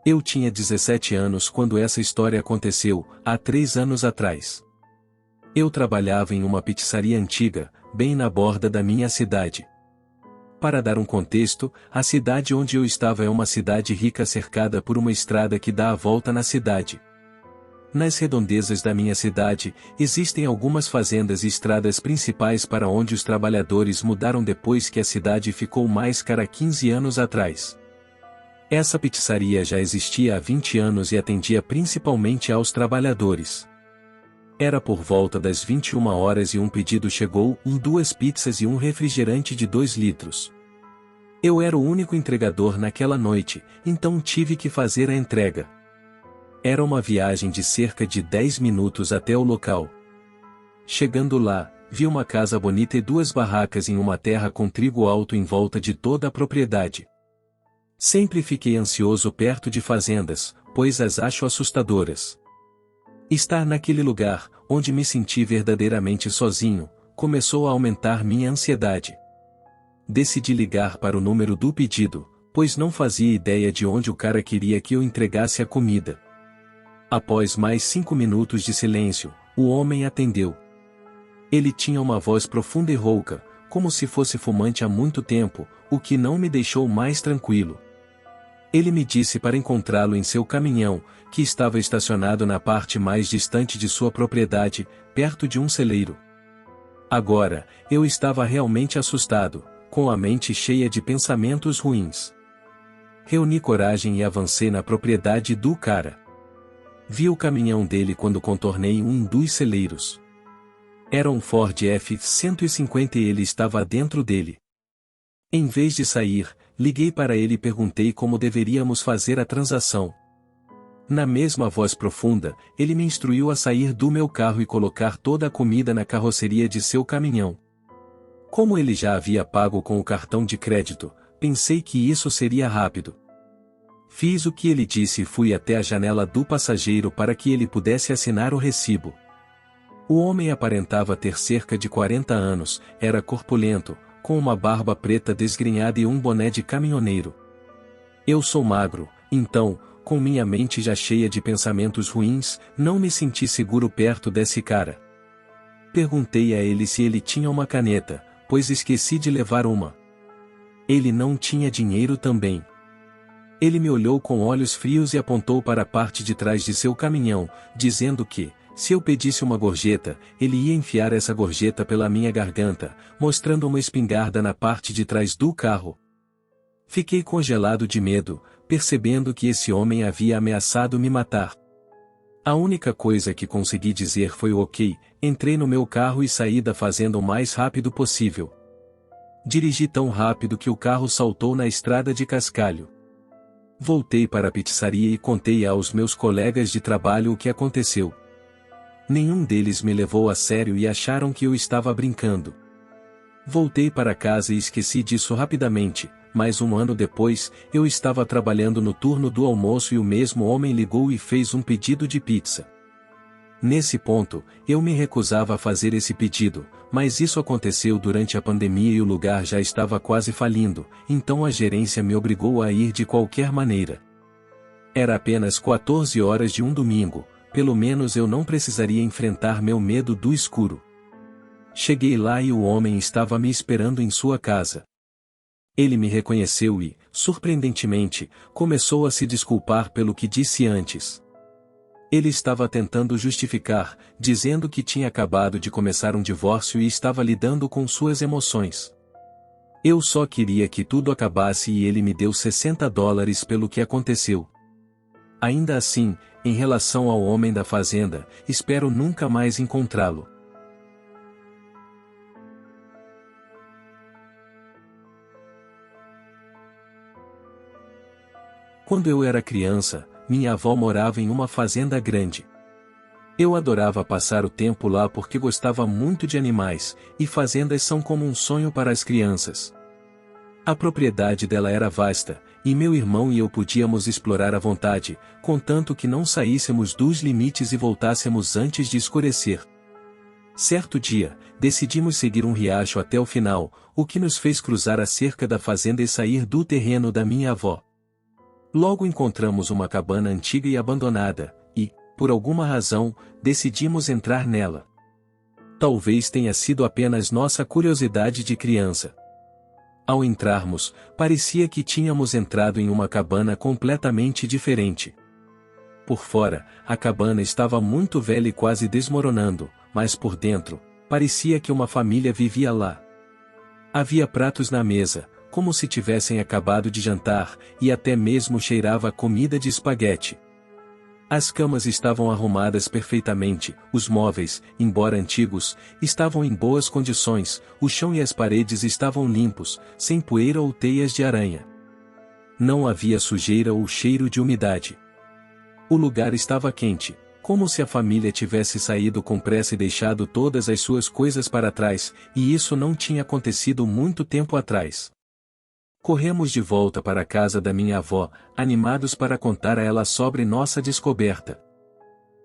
Eu tinha 17 anos quando essa história aconteceu, há 3 anos atrás. Eu trabalhava em uma pizzaria antiga, bem na borda da minha cidade. Para dar um contexto, a cidade onde eu estava é uma cidade rica cercada por uma estrada que dá a volta na cidade. Nas redondezas da minha cidade, existem algumas fazendas e estradas principais para onde os trabalhadores mudaram depois que a cidade ficou mais cara 15 anos atrás. Essa pizzaria já existia há 20 anos e atendia principalmente aos trabalhadores. Era por volta das 21 horas e um pedido chegou, 2 pizzas e um refrigerante de 2 litros. Eu era o único entregador naquela noite, então tive que fazer a entrega. Era uma viagem de cerca de 10 minutos até o local. Chegando lá, vi uma casa bonita e 2 barracas em uma terra com trigo alto em volta de toda a propriedade. Sempre fiquei ansioso perto de fazendas, pois as acho assustadoras. Estar naquele lugar, onde me senti verdadeiramente sozinho, começou a aumentar minha ansiedade. Decidi ligar para o número do pedido, pois não fazia ideia de onde o cara queria que eu entregasse a comida. Após mais 5 minutos de silêncio, o homem atendeu. Ele tinha uma voz profunda e rouca, como se fosse fumante há muito tempo, o que não me deixou mais tranquilo. Ele me disse para encontrá-lo em seu caminhão, que estava estacionado na parte mais distante de sua propriedade, perto de um celeiro. Agora, eu estava realmente assustado, com a mente cheia de pensamentos ruins. Reuni coragem e avancei na propriedade do cara. Vi o caminhão dele quando contornei um dos celeiros. Era um Ford F-150 e ele estava dentro dele. Em vez de sair, liguei para ele e perguntei como deveríamos fazer a transação. Na mesma voz profunda, ele me instruiu a sair do meu carro e colocar toda a comida na carroceria de seu caminhão. Como ele já havia pago com o cartão de crédito, pensei que isso seria rápido. Fiz o que ele disse e fui até a janela do passageiro para que ele pudesse assinar o recibo. O homem aparentava ter cerca de 40 anos, era corpulento, com uma barba preta desgrenhada e um boné de caminhoneiro. Eu sou magro, então, com minha mente já cheia de pensamentos ruins, não me senti seguro perto desse cara. Perguntei a ele se ele tinha uma caneta, pois esqueci de levar uma. Ele não tinha dinheiro também. Ele me olhou com olhos frios e apontou para a parte de trás de seu caminhão, dizendo que, se eu pedisse uma gorjeta, ele ia enfiar essa gorjeta pela minha garganta, mostrando uma espingarda na parte de trás do carro. Fiquei congelado de medo, percebendo que esse homem havia ameaçado me matar. A única coisa que consegui dizer foi o ok, entrei no meu carro e saí da fazenda o mais rápido possível. Dirigi tão rápido que o carro saltou na estrada de cascalho. Voltei para a pizzaria e contei aos meus colegas de trabalho o que aconteceu. Nenhum deles me levou a sério e acharam que eu estava brincando. Voltei para casa e esqueci disso rapidamente, mas um ano depois, eu estava trabalhando no turno do almoço e o mesmo homem ligou e fez um pedido de pizza. Nesse ponto, eu me recusava a fazer esse pedido, mas isso aconteceu durante a pandemia e o lugar já estava quase falindo, então a gerência me obrigou a ir de qualquer maneira. Era apenas 14 horas de um domingo, pelo menos eu não precisaria enfrentar meu medo do escuro. Cheguei lá e o homem estava me esperando em sua casa. Ele me reconheceu e, surpreendentemente, começou a se desculpar pelo que disse antes. Ele estava tentando justificar, dizendo que tinha acabado de começar um divórcio e estava lidando com suas emoções. Eu só queria que tudo acabasse e ele me deu $60 pelo que aconteceu. Ainda assim, em relação ao homem da fazenda, espero nunca mais encontrá-lo. Quando eu era criança, minha avó morava em uma fazenda grande. Eu adorava passar o tempo lá porque gostava muito de animais, e fazendas são como um sonho para as crianças. A propriedade dela era vasta, e meu irmão e eu podíamos explorar à vontade, contanto que não saíssemos dos limites e voltássemos antes de escurecer. Certo dia, decidimos seguir um riacho até o final, o que nos fez cruzar a cerca da fazenda e sair do terreno da minha avó. Logo encontramos uma cabana antiga e abandonada, e, por alguma razão, decidimos entrar nela. Talvez tenha sido apenas nossa curiosidade de criança. Ao entrarmos, parecia que tínhamos entrado em uma cabana completamente diferente. Por fora, a cabana estava muito velha e quase desmoronando, mas por dentro, parecia que uma família vivia lá. Havia pratos na mesa, como se tivessem acabado de jantar, e até mesmo cheirava a comida de espaguete. As camas estavam arrumadas perfeitamente, os móveis, embora antigos, estavam em boas condições, o chão e as paredes estavam limpos, sem poeira ou teias de aranha. Não havia sujeira ou cheiro de umidade. O lugar estava quente, como se a família tivesse saído com pressa e deixado todas as suas coisas para trás, e isso não tinha acontecido muito tempo atrás. Corremos de volta para a casa da minha avó, animados para contar a ela sobre nossa descoberta.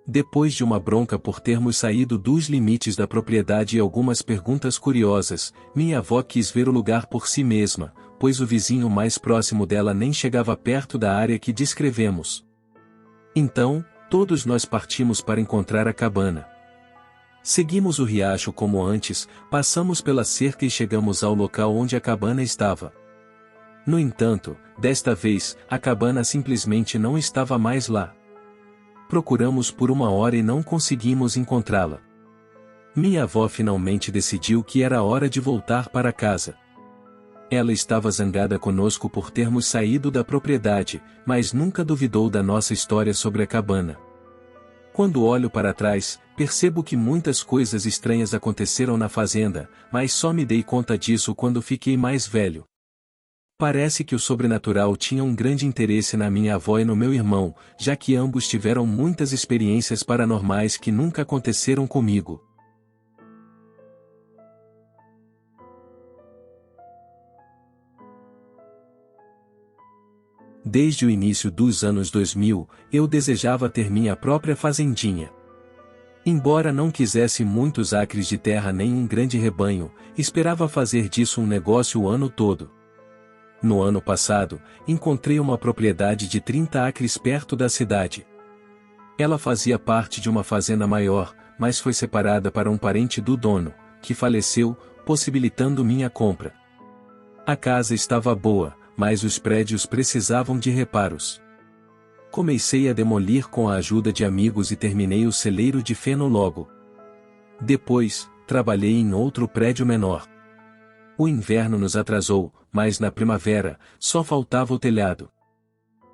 Depois de uma bronca por termos saído dos limites da propriedade e algumas perguntas curiosas, minha avó quis ver o lugar por si mesma, pois o vizinho mais próximo dela nem chegava perto da área que descrevemos. Então, todos nós partimos para encontrar a cabana. Seguimos o riacho como antes, passamos pela cerca e chegamos ao local onde a cabana estava. No entanto, desta vez, a cabana simplesmente não estava mais lá. Procuramos por 1 hora e não conseguimos encontrá-la. Minha avó finalmente decidiu que era hora de voltar para casa. Ela estava zangada conosco por termos saído da propriedade, mas nunca duvidou da nossa história sobre a cabana. Quando olho para trás, percebo que muitas coisas estranhas aconteceram na fazenda, mas só me dei conta disso quando fiquei mais velho. Parece que o sobrenatural tinha um grande interesse na minha avó e no meu irmão, já que ambos tiveram muitas experiências paranormais que nunca aconteceram comigo. Desde o início dos anos 2000, eu desejava ter minha própria fazendinha. Embora não quisesse muitos acres de terra nem um grande rebanho, esperava fazer disso um negócio o ano todo. No ano passado, encontrei uma propriedade de 30 acres perto da cidade. Ela fazia parte de uma fazenda maior, mas foi separada para um parente do dono, que faleceu, possibilitando minha compra. A casa estava boa, mas os prédios precisavam de reparos. Comecei a demolir com a ajuda de amigos e terminei o celeiro de feno logo. Depois, trabalhei em outro prédio menor. O inverno nos atrasou, mas na primavera, só faltava o telhado.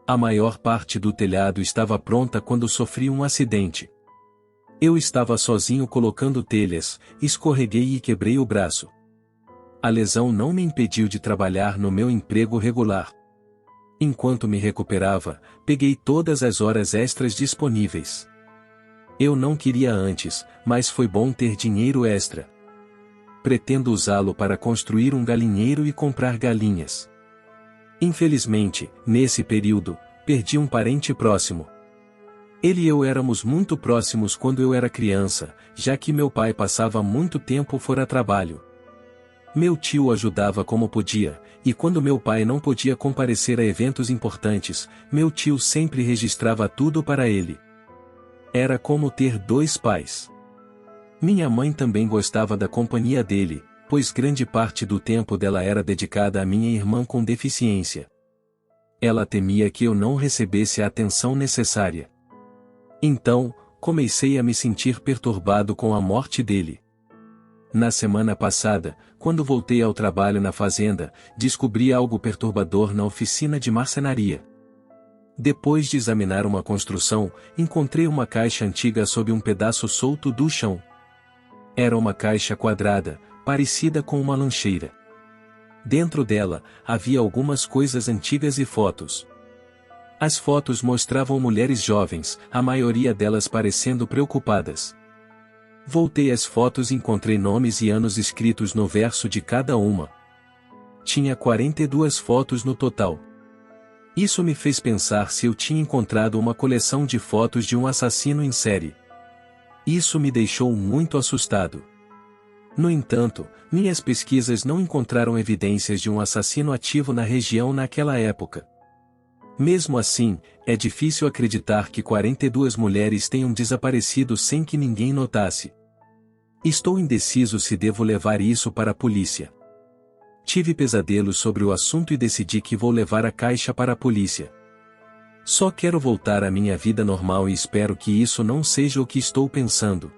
A maior parte do telhado estava pronta quando sofri um acidente. Eu estava sozinho colocando telhas, escorreguei e quebrei o braço. A lesão não me impediu de trabalhar no meu emprego regular. Enquanto me recuperava, peguei todas as horas extras disponíveis. Eu não queria antes, mas foi bom ter dinheiro extra. Pretendo usá-lo para construir um galinheiro e comprar galinhas. Infelizmente, nesse período, perdi um parente próximo. Ele e eu éramos muito próximos quando eu era criança, já que meu pai passava muito tempo fora a trabalho. Meu tio ajudava como podia, e quando meu pai não podia comparecer a eventos importantes, meu tio sempre registrava tudo para ele. Era como ter 2 pais. Minha mãe também gostava da companhia dele, pois grande parte do tempo dela era dedicada à minha irmã com deficiência. Ela temia que eu não recebesse a atenção necessária. Então, comecei a me sentir perturbado com a morte dele. Na semana passada, quando voltei ao trabalho na fazenda, descobri algo perturbador na oficina de marcenaria. Depois de examinar uma construção, encontrei uma caixa antiga sob um pedaço solto do chão. Era uma caixa quadrada, parecida com uma lancheira. Dentro dela, havia algumas coisas antigas e fotos. As fotos mostravam mulheres jovens, a maioria delas parecendo preocupadas. Voltei às fotos e encontrei nomes e anos escritos no verso de cada uma. Tinha 42 fotos no total. Isso me fez pensar se eu tinha encontrado uma coleção de fotos de um assassino em série. Isso me deixou muito assustado. No entanto, minhas pesquisas não encontraram evidências de um assassino ativo na região naquela época. Mesmo assim, é difícil acreditar que 42 mulheres tenham desaparecido sem que ninguém notasse. Estou indeciso se devo levar isso para a polícia. Tive pesadelos sobre o assunto e decidi que vou levar a caixa para a polícia. Só quero voltar à minha vida normal e espero que isso não seja o que estou pensando.